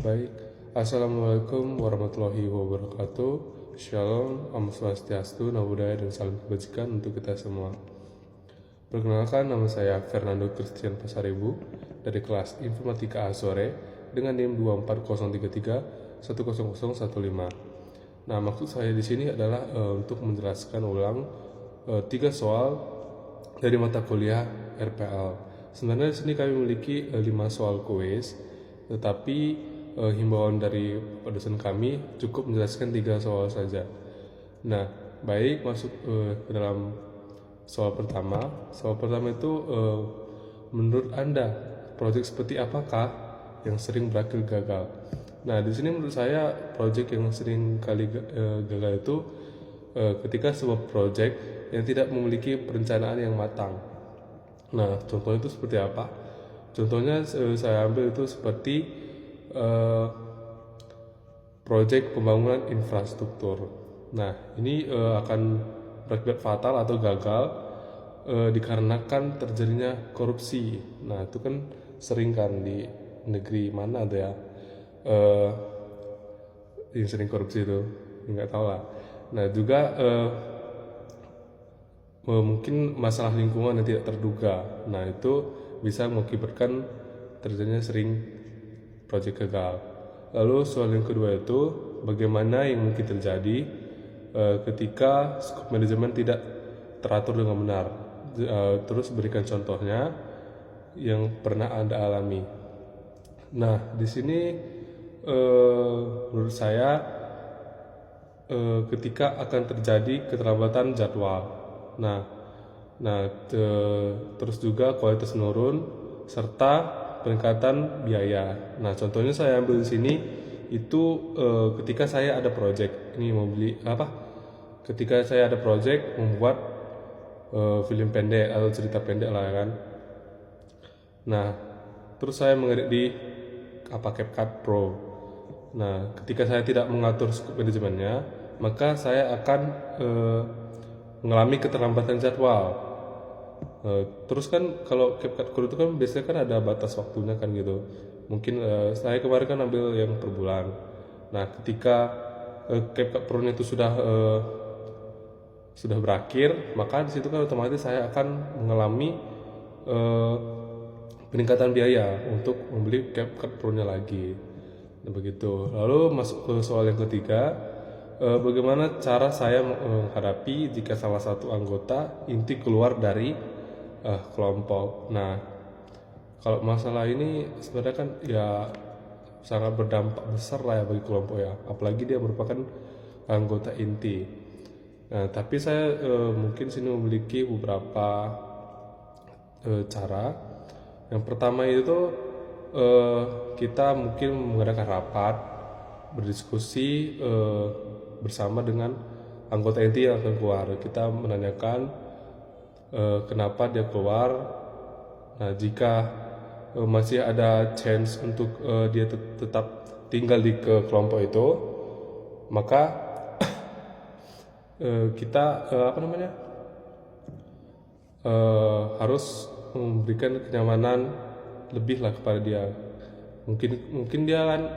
Baik, Assalamualaikum warahmatullahi wabarakatuh. Shalom, Om Swastiastu, Namo Buddhaya, dan salam kebajikan untuk kita semua. Perkenalkan, nama saya Fernando Christian Pasaribu dari kelas Informatika A sore dengan NIM 24033100015. Nah, maksud saya di sini adalah untuk menjelaskan ulang 3 soal dari mata kuliah RPL. Sebenarnya di sini kami memiliki 5 soal kuis, tetapi himbauan dari Pak dosen kami cukup menjelaskan 3 soal saja. Nah, baik, masuk ke dalam soal pertama. Soal pertama itu menurut Anda proyek seperti apakah yang sering berakhir gagal? Nah, di sini menurut saya proyek yang sering kali gagal itu ketika sebuah proyek yang tidak memiliki perencanaan yang matang. Nah, contohnya itu seperti apa? Contohnya saya ambil itu seperti proyek pembangunan infrastruktur. Nah, ini akan berakibat fatal atau gagal dikarenakan terjadinya korupsi. Nah, itu kan sering kan di negeri mana ada ya yang sering korupsi itu, nggak tahu lah. Nah, juga mungkin masalah lingkungan yang tidak terduga. Nah, itu bisa mengakibatkan terjadinya sering proyek gagal. Lalu soal yang kedua itu bagaimana yang mungkin terjadi ketika skop manajemen tidak teratur dengan benar. Terus berikan contohnya yang pernah Anda alami. Nah, di sini menurut saya ketika akan terjadi keterlambatan jadwal. Terus juga kualitas menurun serta peningkatan biaya. Nah, contohnya saya ambil di sini itu ketika saya ada project ini mau beli apa? Ketika saya ada project membuat film pendek atau cerita pendek lah kan. Nah, terus saya mengedit di CapCut Pro. Nah, ketika saya tidak mengatur skop manajemennya, maka saya akan mengalami keterlambatan jadwal. Terus kan kalau CapCut Pro itu kan biasanya kan ada batas waktunya kan gitu. Mungkin saya kemarin kan ambil yang per bulan. Nah, ketika CapCut Pro itu sudah berakhir, maka di situ kan otomatis saya akan mengalami peningkatan biaya untuk membeli CapCut Pro-nya lagi. Nah, begitu. Lalu masuk ke soal yang ketiga, bagaimana cara saya menghadapi jika salah satu anggota inti keluar dari kelompok. Nah, kalau masalah ini sebenarnya kan ya sangat berdampak besar lah ya bagi kelompok ya, apalagi dia merupakan anggota inti. Nah, tapi saya mungkin sini memiliki beberapa cara. Yang pertama itu kita mungkin mengadakan rapat, berdiskusi bersama dengan anggota inti yang akan keluar. Kita menanyakan kenapa dia keluar. Nah, jika masih ada chance untuk dia tetap tinggal di kelompok itu, maka kita harus memberikan kenyamanan lebih lah kepada dia. Mungkin dia kan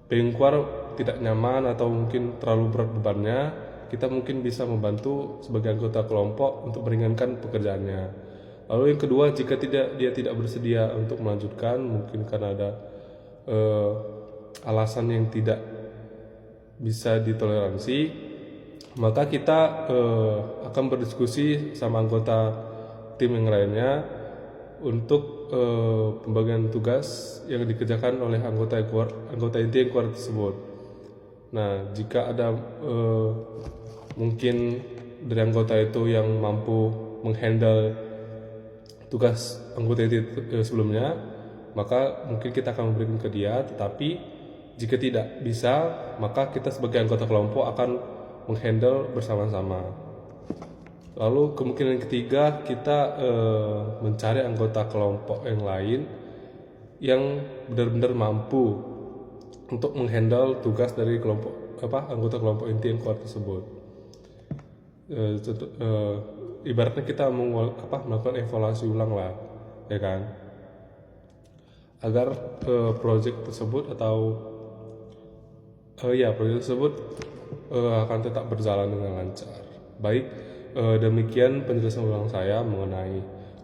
pengen keluar tidak nyaman atau mungkin terlalu berat bebannya. Kita mungkin bisa membantu sebagai anggota kelompok untuk meringankan pekerjaannya. Lalu yang kedua, jika dia tidak bersedia untuk melanjutkan, mungkin karena ada alasan yang tidak bisa ditoleransi, maka kita akan berdiskusi sama anggota tim yang lainnya untuk pembagian tugas yang dikerjakan oleh anggota inti yang keluar tersebut. Nah, jika ada mungkin dari anggota itu yang mampu menghandle tugas anggota inti sebelumnya, maka mungkin kita akan memberikan ke dia. Tetapi jika tidak bisa, maka kita sebagai anggota kelompok akan menghandle bersama-sama. Lalu kemungkinan ketiga, kita mencari anggota kelompok yang lain yang benar-benar mampu untuk menghandle tugas dari anggota kelompok inti yang keluar tersebut. Ibaratnya kita melakukan evaluasi ulang lah, ya kan. agar project tersebut proyek tersebut akan tetap berjalan dengan lancar. Baik, demikian penjelasan ulang saya mengenai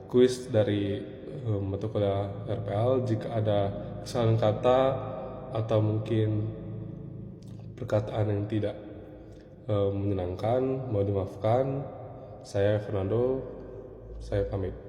kuis dari mata kuliah RPL. Jika ada kesalahan kata atau mungkin perkataan yang tidak menyenangkan, mohon dimaafkan. Saya Fernando, saya pamit.